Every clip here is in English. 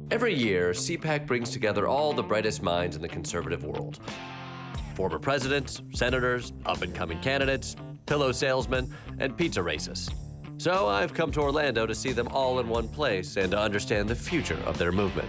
Every year, CPAC brings together all the brightest minds in the conservative world. Former presidents, senators, up-and-coming candidates, pillow salesmen, and pizza racists. So I've come to Orlando to see them all in one place and to understand the future of their movement.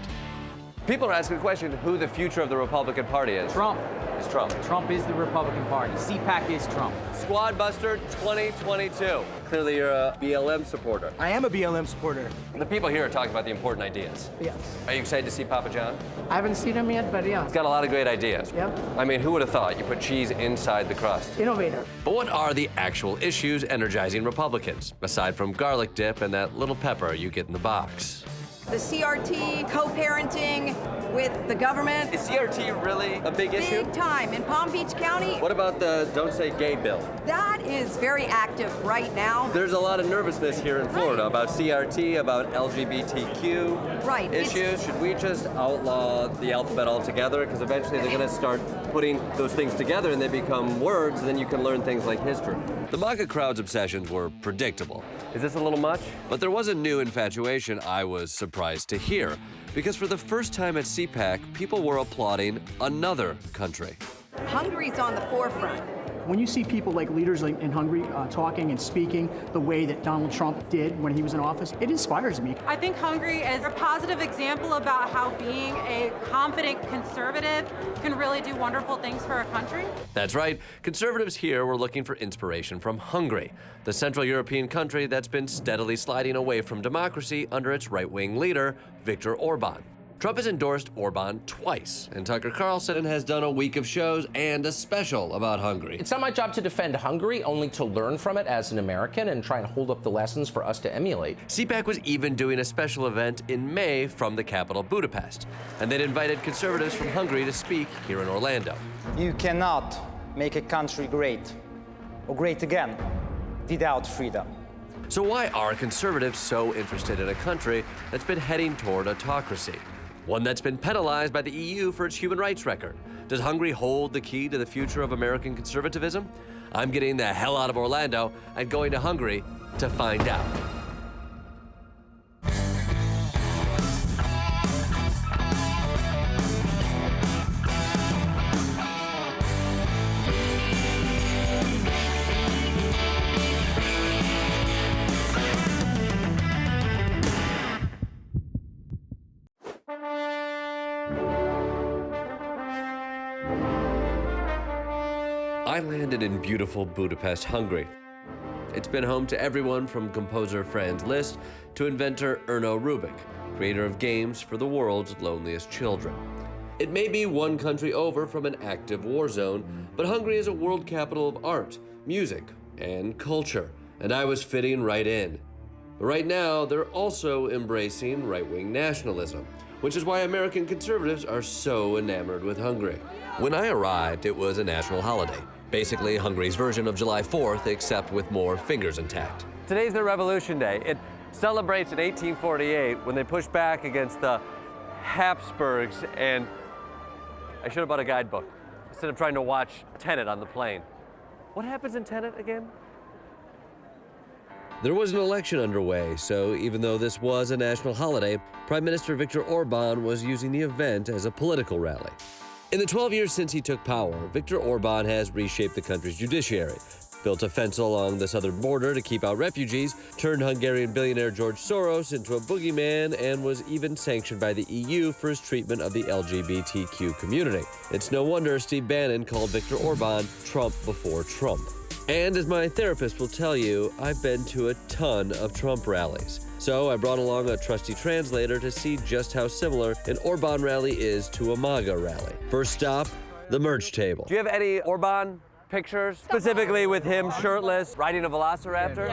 People are asking the question, who the future of the Republican Party is. Trump. It's Trump. Trump is the Republican Party. CPAC is Trump. Squad Buster 2022. Clearly you're a BLM supporter. I am a BLM supporter. The people here are talking about the important ideas. Yes. Are you excited to see Papa John? I haven't seen him yet, but yeah. He's got a lot of great ideas. Yep. I mean, who would have thought you put cheese inside the crust? Innovator. But what are the actual issues energizing Republicans, aside from garlic dip and that little pepper you get in the box? The CRT, co-parenting with the government. Is CRT really a big issue? Big time. In Palm Beach County, What about the Don't Say Gay bill? that is very active right now. There's a lot of nervousness here in Florida Right. about CRT, about LGBTQ Right. issues. Should we just outlaw the alphabet altogether? Because eventually they're going to start putting those things together and they become words, and then you can learn things like history. The MAGA crowd's obsessions were predictable. Is this a little much? But there was a new infatuation I was surprised to hear, because for the first time at CPAC, people were applauding another country. Hungary's on the forefront. When you see people like leaders like in Hungary talking and speaking the way that Donald Trump did when he was in office, it inspires me. I think Hungary is a positive example about how being a confident conservative can really do wonderful things for a country. That's right, conservatives here were looking for inspiration from Hungary, the Central European country that's been steadily sliding away from democracy under its right-wing leader, Viktor Orbán. Trump has endorsed Orbán twice, and Tucker Carlson has done a week of shows and a special about Hungary. It's not my job to defend Hungary, only to learn from it as an American and try and hold up the lessons for us to emulate. CPAC was even doing a special event in May from the capital, Budapest, and they'd invited conservatives from Hungary to speak here in Orlando. You cannot make a country great or great again without freedom. So why are conservatives so interested in a country that's been heading toward autocracy? One that's been penalized by the EU for its human rights record. Does Hungary hold the key to the future of American conservatism? I'm getting the hell out of Orlando and going to Hungary to find out. I landed in beautiful Budapest, Hungary. It's been home to everyone from composer Franz Liszt to inventor Erno Rubik, creator of games for the world's loneliest children. It may be one country over from an active war zone, but Hungary is a world capital of art, music, and culture, and I was fitting right in. But right now, they're also embracing right-wing nationalism, which is why American conservatives are so enamored with Hungary. When I arrived, it was a national holiday. Basically, Hungary's version of July 4th, except with more fingers intact. Today's their Revolution Day. It celebrates in 1848 when they pushed back against the Habsburgs, and I should have bought a guidebook instead of trying to watch Tenet on the plane. What happens in Tenet again? There was an election underway, so even though this was a national holiday, Prime Minister Viktor Orbán was using the event as a political rally. In the 12 years since he took power, Viktor Orbán has reshaped the country's judiciary, built a fence along the southern border to keep out refugees, turned Hungarian billionaire George Soros into a boogeyman, and was even sanctioned by the EU for his treatment of the LGBTQ community. It's no wonder Steve Bannon called Viktor Orbán Trump before Trump. And as my therapist will tell you, I've been to a ton of Trump rallies. So I brought along a trusty translator to see just how similar an Orbán rally is to a MAGA rally. First stop, the merch table. Do you have any Orbán pictures, specifically with him shirtless, riding a velociraptor?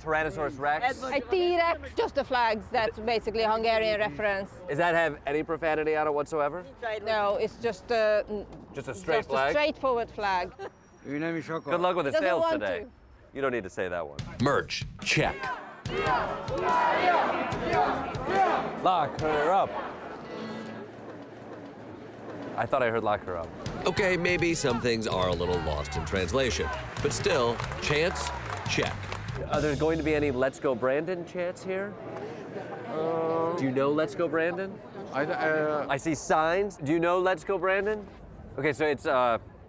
Tyrannosaurus Rex? A T-Rex, just the flags, that's basically a Hungarian reference. Does that have any profanity on it whatsoever? No, it's just a straight flag? a straightforward flag. Good luck with the sales today. You don't need to say that one. Merch, check. Lock her up. I thought I heard lock her up. Okay, maybe some things are a little lost in translation, but still, chants, check. Are there going to be any Let's Go Brandon chants here? go. Do you know Let's Go Brandon? I see signs. Do you know Let's Go Brandon? Okay, so it's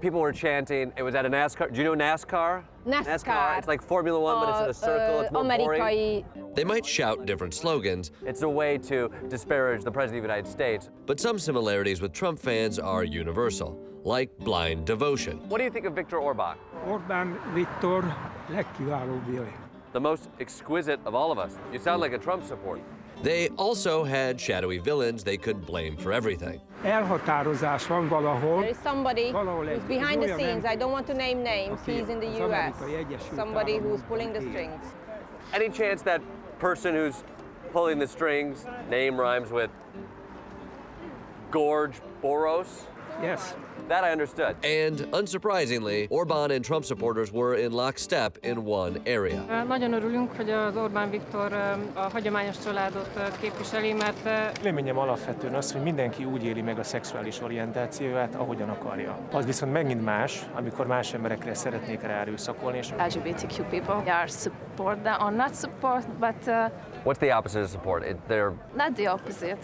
people were chanting. It was at a NASCAR. Do you know NASCAR? NASCAR. It's like Formula One, but it's in a circle. It's more boring. Amerikai. They might shout different slogans. It's a way to disparage the President of the United States. But some similarities with Trump fans are universal, like blind devotion. What do you think of Viktor Orbán? Orbán Viktor legkiválóbb. The most exquisite of all of us. You sound like a Trump supporter. They also had shadowy villains they could blame for everything. Elhatározás van valahol. There is somebody who's behind the scenes. I don't want to name names. He's in the US. Somebody who's pulling the strings. Any chance that person who's pulling the strings, name rhymes with George Boros? Yes. That I understood. And unsurprisingly, Orbán and Trump supporters were in lockstep in one area. Nagyon örülünk, hogy az Orbán Viktor a hagyományos családot képviseli, mert Véleményem alapvetően az, hogy mindenki úgy éli meg a szexuális orientációját, ahogyan akarja. Az viszont megint más, amikor más emberekre szeretnék rá erőszakolni. LGBTQ people are support or not support, but What's the opposite of support? They're not the opposite.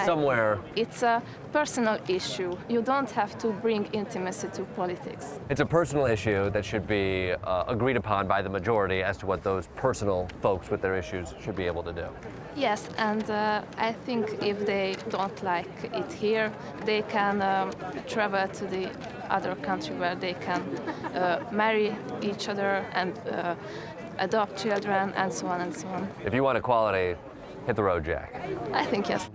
somewhere. It's a personal issue. You don't have to bring intimacy to politics. It's a personal issue that should be agreed upon by the majority as to what those personal folks with their issues should be able to do. Yes, and I think if they don't like it here, they can travel to the other country where they can marry each other and adopt children and so on and so on. If you want equality, hit the road, Jack. I think yes.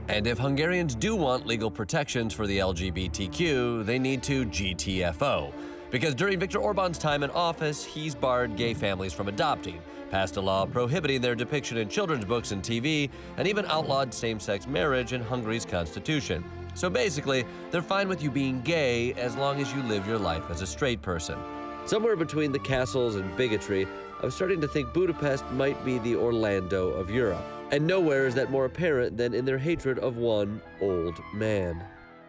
And if Hungarians do want legal protections for the LGBTQ, they need to GTFO. Because during Viktor Orbán's time in office, he's barred gay families from adopting, passed a law prohibiting their depiction in children's books and TV, and even outlawed same-sex marriage in Hungary's constitution. So basically, they're fine with you being gay as long as you live your life as a straight person. Somewhere between the castles and bigotry, I was starting to think Budapest might be the Orlando of Europe. And nowhere is that more apparent than in their hatred of one old man.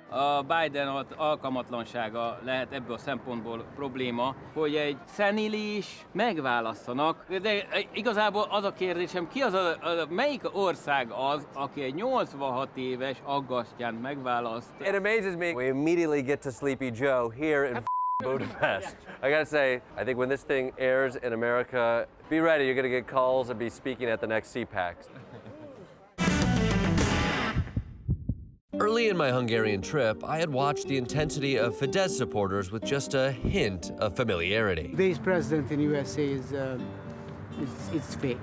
A Biden alkalmatlansága lehet ebből a szempontból probléma, hogy egy szenilis megválasszanak, de igazából az a kérdésem, ki az melyik ország az, aki egy 86 éves aggasztjánt megválaszt? It amazes me. We immediately get to Sleepy Joe here in Budapest. I gotta say, I think when this thing airs in America, be ready, you're gonna get calls and be speaking at the next CPAC. Early in my Hungarian trip, I had watched the intensity of Fidesz supporters with just a hint of familiarity. Today's president in USA is fake.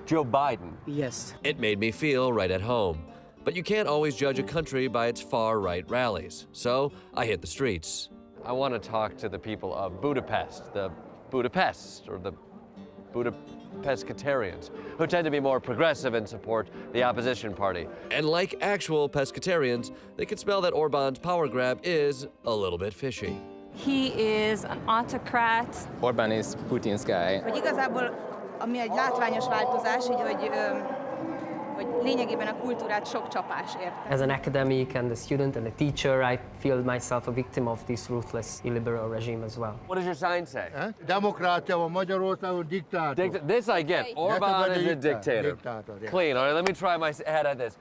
Joe Biden. Yes. It made me feel right at home. But you can't always judge a country by its far-right rallies. So I hit the streets. I want to talk to the people of Budapest, the Budapests, or the Budapescatarians, who tend to be more progressive and support the opposition party. And like actual pescatarians, they can smell that Orbán's power grab is a little bit fishy. He is an autocrat. Orbán is Putin's guy. Hogy igazából, ami egy látványos változás, így, hogy lényegében a kultúrát sok csapás érte. As an academic and a student and a teacher, I feel myself a victim of this ruthless illiberal regime as well. What does your sign say? Demokrácia van Magyarországon, diktátor. This I get. Orbán is a dictator. Clean. All right, let me try my head at this.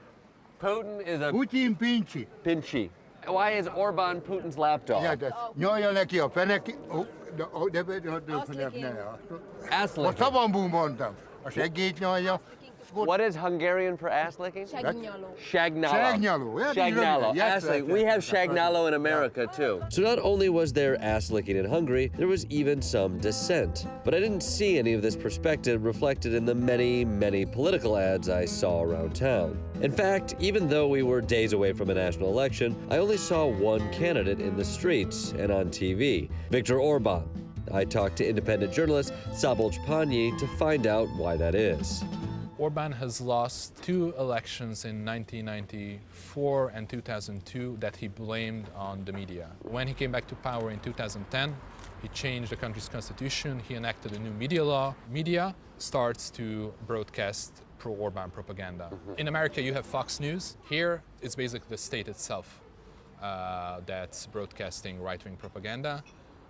Putin is a... Putin pincsi. Pincsi. Why is Orbán Putin's lapdog? Nyolja neki a feneki... Ass-licking. A szavamból mondtam. A segít nyolja. What is Hungarian for ass licking? Shagnalo. Shagnalo. Shagnalo. Ass licking. We have shagnalo in America too. So not only was there ass licking in Hungary, there was even some dissent. But I didn't see any of this perspective reflected in the many, many political ads I saw around town. In fact, even though we were days away from a national election, I only saw one candidate in the streets and on TV, Viktor Orbán. I talked to independent journalist Szabolcs Pányi to find out why that is. Orbán has lost two elections in 1994 and 2002 that he blamed on the media. When he came back to power in 2010, he changed the country's constitution, he enacted a new media law. Media starts to broadcast pro-Orbán propaganda. In America, you have Fox News. Here, it's basically the state itself that's broadcasting right-wing propaganda.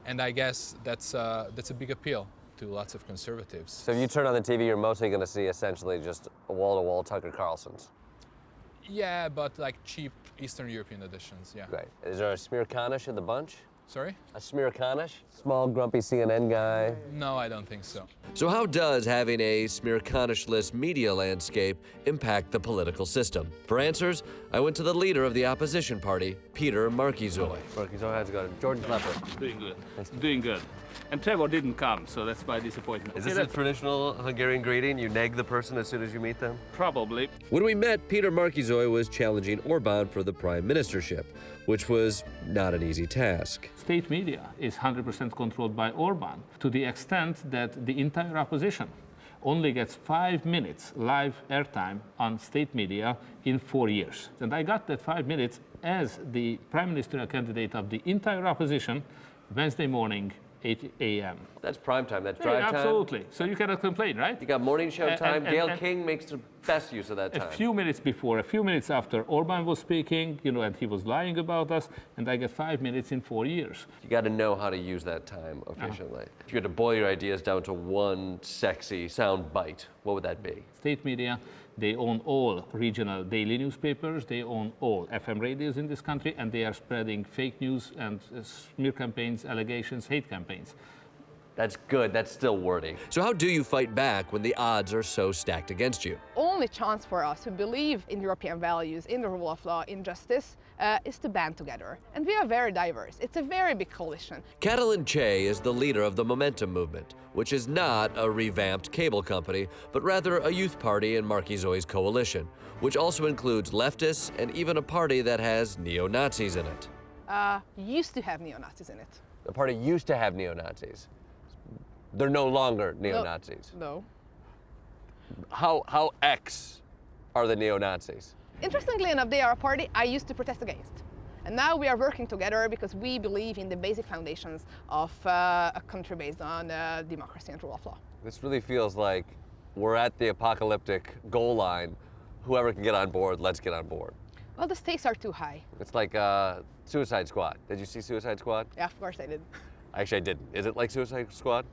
And I guess that's a big appeal to lots of conservatives. So if you turn on the TV, you're mostly going to see essentially just wall-to-wall Tucker Carlsons. Yeah, but like cheap Eastern European editions, yeah. Great. Is there a Smirkanish in the bunch? Sorry? A Smirkanish? Small, grumpy CNN guy? No, I don't think so. So how does having a Smirkanish-less media landscape impact the political system? For answers, I went to the leader of the opposition party, Peter Markizoy. Markizoy, how's it going? Jordan Klepper. Doing good. Doing good. And Trevor didn't come, so that's my disappointment. Is this a traditional Hungarian greeting? You nag the person as soon as you meet them? Probably. When we met, Peter Markizoy was challenging Orbán for the prime ministership, which was not an easy task. State media is 100% controlled by Orbán, to the extent that the entire opposition only gets 5 minutes live airtime on state media in 4 years. And I got that 5 minutes as the prime ministerial candidate of the entire opposition Wednesday morning, 8 a.m. That's prime time, that's drive time. Absolutely. So you cannot complain, right? You got morning show time. Gayle King makes the best use of that time. A few minutes before, a few minutes after Orbán was speaking, and he was lying about us, and I get 5 minutes in 4 years. You got to know how to use that time efficiently. If you had to boil your ideas down to one sexy sound bite, what would that be? State media, they own all regional daily newspapers, they own all FM radios in this country, and they are spreading fake news and smear campaigns, allegations, hate campaigns. That's good, that's still wordy. So how do you fight back when the odds are so stacked against you? Only chance for us who believe in European values, in the rule of law, in justice, is to band together. And we are very diverse. It's a very big coalition. Catalin Che is the leader of the Momentum movement, which is not a revamped cable company, but rather a youth party in Markizoy's coalition, which also includes leftists and even a party that has neo-Nazis in it. Used to have neo-Nazis in it. The party used to have neo-Nazis. They're no longer neo-Nazis. No. How X are the neo-Nazis? Interestingly enough, they are a party I used to protest against. And now we are working together because we believe in the basic foundations of a country based on democracy and rule of law. This really feels like we're at the apocalyptic goal line. Whoever can get on board, let's get on board. Well, the stakes are too high. It's like Suicide Squad. Did you see Suicide Squad? Yeah, of course I did. Actually, I didn't. Is it like Suicide Squad?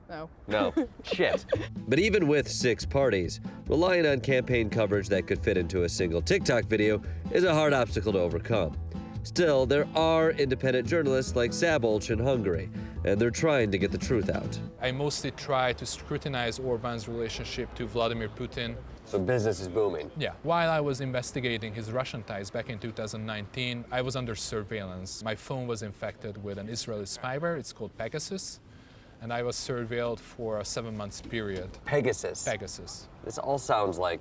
No. No. Shit. But even with 6 parties, relying on campaign coverage that could fit into a single TikTok video is a hard obstacle to overcome. Still, there are independent journalists like Szabolcs in Hungary, and they're trying to get the truth out. I mostly try to scrutinize Orbán's relationship to Vladimir Putin. So business is booming. Yeah. While I was investigating his Russian ties back in 2019, I was under surveillance. My phone was infected with an Israeli spyware. It's called Pegasus. And I was surveilled for a 7-month period. Pegasus? Pegasus. This all sounds like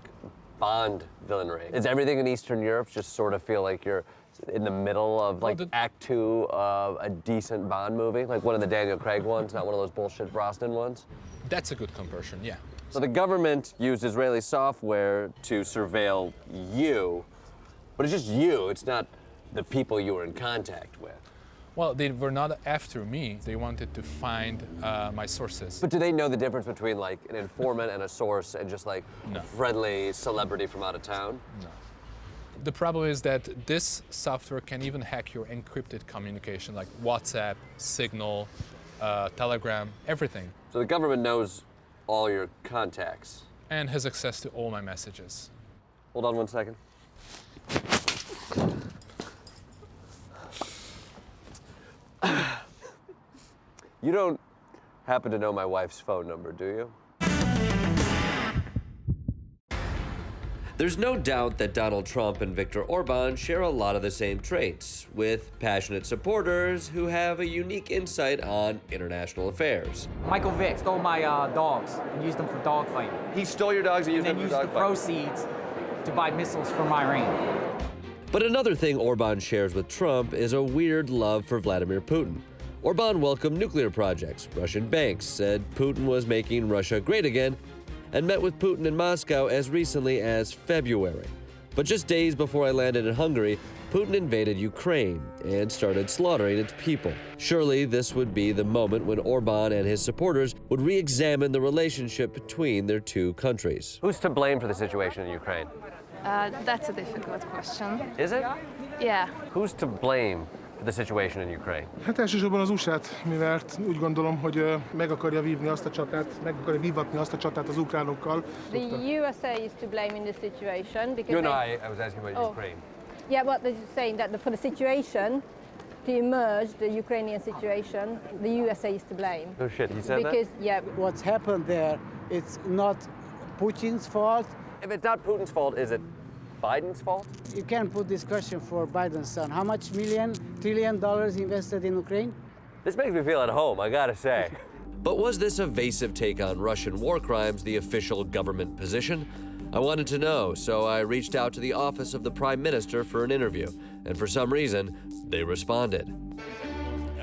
Bond villainry. Does everything in Eastern Europe just sort of feel like you're in the middle of like Act 2 of a decent Bond movie? Like one of the Daniel Craig ones, not one of those bullshit Brosnan ones? That's a good comparison, yeah. So the government used Israeli software to surveil you, but it's just you, it's not the people you were in contact with. Well, they were not after me. They wanted to find my sources. But do they know the difference between like an informant and a source and just like a friendly celebrity from out of town? No. The problem is that this software can even hack your encrypted communication, like WhatsApp, Signal, Telegram, everything. So the government knows all your contacts? And has access to all my messages. Hold on one second. You don't happen to know my wife's phone number, do you? There's no doubt that Donald Trump and Viktor Orbán share a lot of the same traits, with passionate supporters who have a unique insight on international affairs. Michael Vick stole my dogs and used them for dogfighting. He stole your dogs and used them for dogfighting? And then used the proceeds to buy missiles from Iran. But another thing Orbán shares with Trump is a weird love for Vladimir Putin. Orbán welcomed nuclear projects, Russian banks, said Putin was making Russia great again, and met with Putin in Moscow as recently as February. But just days before I landed in Hungary, Putin invaded Ukraine and started slaughtering its people. Surely this would be the moment when Orbán and his supporters would re-examine the relationship between their two countries. Who's to blame for the situation in Ukraine? That's a difficult question. Is it? Yeah. Who's to blame for the situation in Ukraine? Hát elsősorban az USA-t, mivel úgy gondolom, hogy meg akarja vívni azt a csatát, meg akarja vívatni azt a csatát az ukránokkal. The USA is to blame in this situation because I was asking about Ukraine. Yeah, but they're saying that for the situation, to emerge the Ukrainian situation, the USA is to blame. No shit, he said because, that? yeah. What's happened there, it's not Putin's fault. If it's not Putin's fault, is it Biden's fault? You can put this question for Biden's son. How much trillion dollars invested in Ukraine? This makes me feel at home, I gotta say. But was this evasive take on Russian war crimes the official government position? I wanted to know, so I reached out to the office of the Prime Minister for an interview, and for some reason, they responded.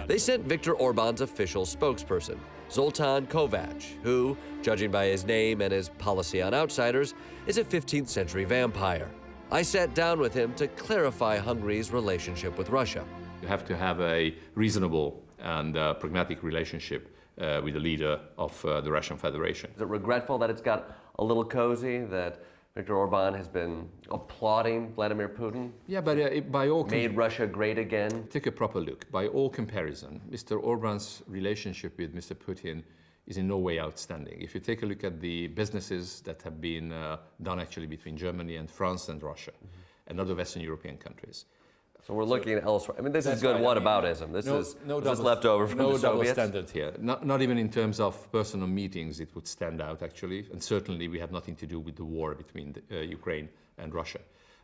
They sent Viktor Orbán's official spokesperson, Zoltán Kovács, who, judging by his name and his policy on outsiders, is a 15th century vampire. I sat down with him to clarify Hungary's relationship with Russia. You have to have a reasonable and pragmatic relationship with the leader of the Russian Federation. Is it regretful that it's got a little cozy, that Viktor Orbán has been applauding Vladimir Putin? Yeah, but by all... Made Russia great again? Take a proper look. By all comparison, Mr. Orbán's relationship with Mr. Putin is in no way outstanding. If you take a look at the businesses that have been done actually between Germany and France and Russia and other Western European countries. So we're looking elsewhere. I mean, this is good whataboutism. This is leftover from the Soviets. No double standard here. Not even in terms of personal meetings it would stand out, actually. And certainly we have nothing to do with the war between Ukraine and Russia.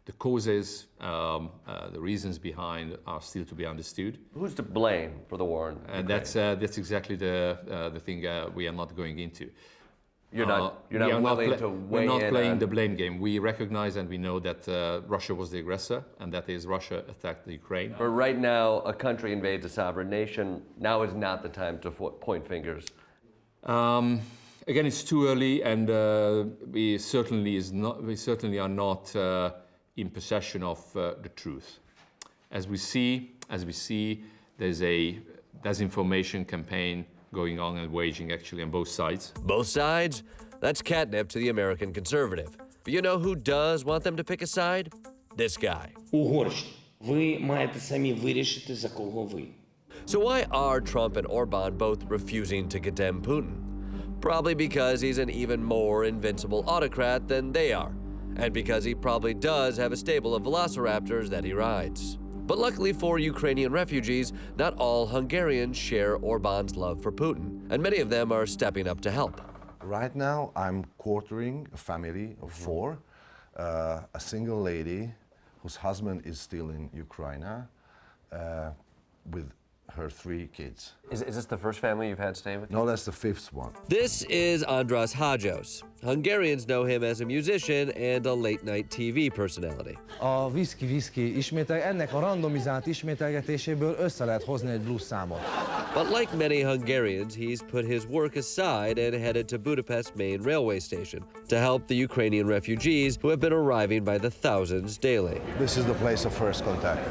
The causes, the reasons behind are still to be understood. Who's to blame for the war in Ukraine? And that's exactly the thing we are not going into. You're not willing to weigh in. We're not playing the blame game. We recognize and we know that Russia was the aggressor, and that is Russia attacked the Ukraine. But right now, a country invades a sovereign nation. Now is not the time to point fingers. Again, it's too early, and we certainly are not in possession of the truth. As we see, there's a disinformation campaign going on and waging actually on both sides. Both sides? That's catnip to the American conservative. But you know who does want them to pick a side? This guy. Ви маєте самі вирішити, за кого ви. So why are Trump and Orbán both refusing to condemn Putin? Probably because he's an even more invincible autocrat than they are, and because he probably does have a stable of velociraptors that he rides. But luckily for Ukrainian refugees, not all Hungarians share Orbán's love for Putin, and many of them are stepping up to help. Right now, I'm quartering a family of 4, a single lady whose husband is still in Ukraine with her 3 kids. Is this the first family you've had stay with you? No, that's the 5th one. This is András Hagyos. Hungarians know him as a musician and a late-night TV personality. A whisky ennek a randomizált ismételgetéséből össze lehet hozni egy blues számot. But like many Hungarians, he's put his work aside and headed to Budapest's main railway station to help the Ukrainian refugees who have been arriving by the thousands daily. This is the place of first contact.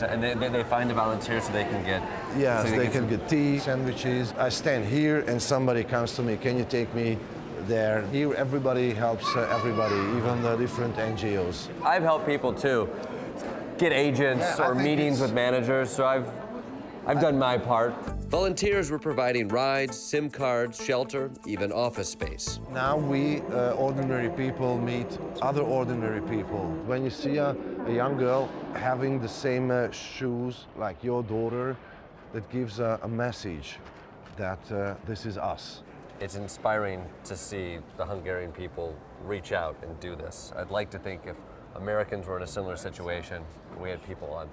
And they find the volunteers so they can get... Yes, so they can get tea, sandwiches. I stand here and somebody comes to me, can you take me there? Here everybody helps everybody, even the different NGOs. I've helped people too, get agents or meetings with managers, so I've done my part. Volunteers were providing rides, SIM cards, shelter, even office space. Now we, ordinary people, meet other ordinary people. When you see a young girl having the same shoes like your daughter, that gives a message that this is us. It's inspiring to see the Hungarian people reach out and do this. I'd like to think if Americans were in a similar situation, we had people on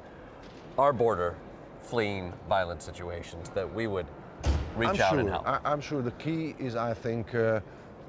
our border fleeing violent situations, that we would reach out and help. I'm sure the key is, I think, to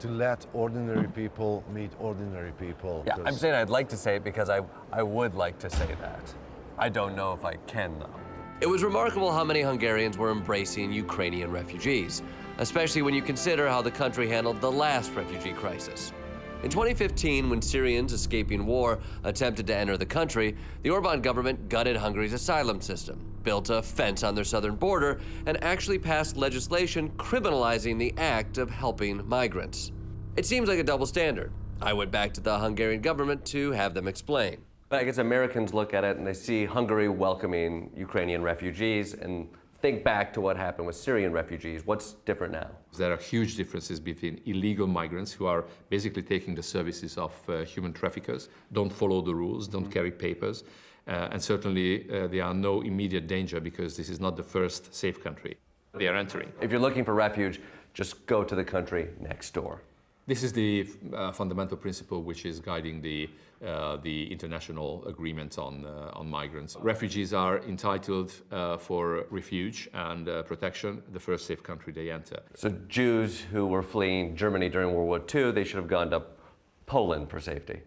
let ordinary people meet ordinary people. Yeah, I'm saying I'd like to say it because I would like to say that. I don't know if I can, though. It was remarkable how many Hungarians were embracing Ukrainian refugees, especially when you consider how the country handled the last refugee crisis. In 2015, when Syrians escaping war attempted to enter the country, the Orbán government gutted Hungary's asylum system, built a fence on their southern border, and actually passed legislation criminalizing the act of helping migrants. It seems like a double standard. I went back to the Hungarian government to have them explain. But I guess Americans look at it and they see Hungary welcoming Ukrainian refugees and think back to what happened with Syrian refugees. What's different now? There are huge differences between illegal migrants who are basically taking the services of human traffickers, don't follow the rules, don't carry papers, and certainly there are no immediate danger because this is not the first safe country they are entering. If you're looking for refuge, just go to the country next door. This is the fundamental principle which is guiding the international agreement on migrants. Refugees are entitled for refuge and protection, the first safe country they enter. So Jews who were fleeing Germany during World War II, they should have gone to Poland for safety.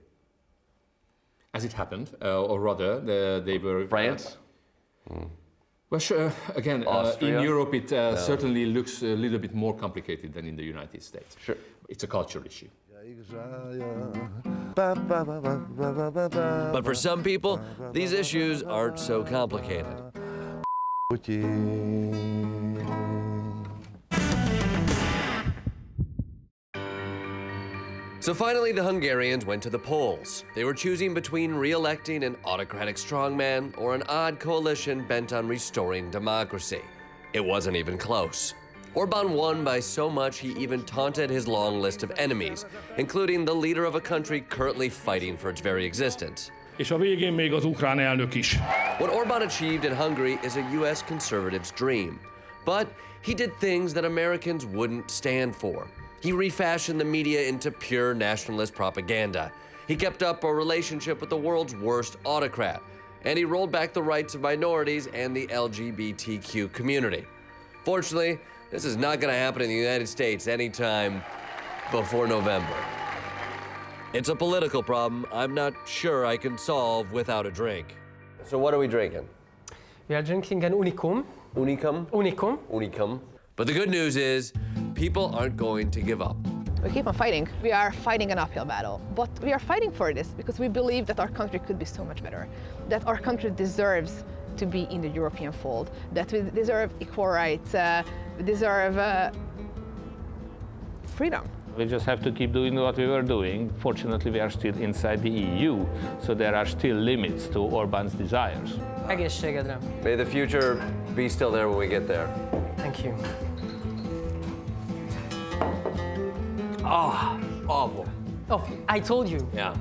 As it happened, or rather, they were... France? Well, sure. Again, in Europe it certainly looks a little bit more complicated than in the United States. Sure. It's a cultural issue. But for some people, these issues aren't so complicated. So finally, the Hungarians went to the polls. They were choosing between re-electing an autocratic strongman or an odd coalition bent on restoring democracy. It wasn't even close. Orbán won by so much he even taunted his long list of enemies, including the leader of a country currently fighting for its very existence. És a végén még az ukrán elnök is. What Orbán achieved in Hungary is a U.S. conservative's dream. But he did things that Americans wouldn't stand for. He refashioned the media into pure nationalist propaganda. He kept up a relationship with the world's worst autocrat. And he rolled back the rights of minorities and the LGBTQ community. Fortunately, this is not going to happen in the United States anytime before November. It's a political problem I'm not sure I can solve without a drink. So what are we drinking? We are drinking an unicum. Unicum? Unicum. Unicum. But the good news is, people aren't going to give up. We keep on fighting. We are fighting an uphill battle, but we are fighting for this because we believe that our country could be so much better, that our country deserves to be in the European fold, that we deserve equal rights, we deserve freedom. We just have to keep doing what we were doing. Fortunately, we are still inside the EU, so there are still limits to Orbán's desires. Egészségedre. May the future be still there when we get there. Thank you. Ah, awful. Oh, I told you. Yeah.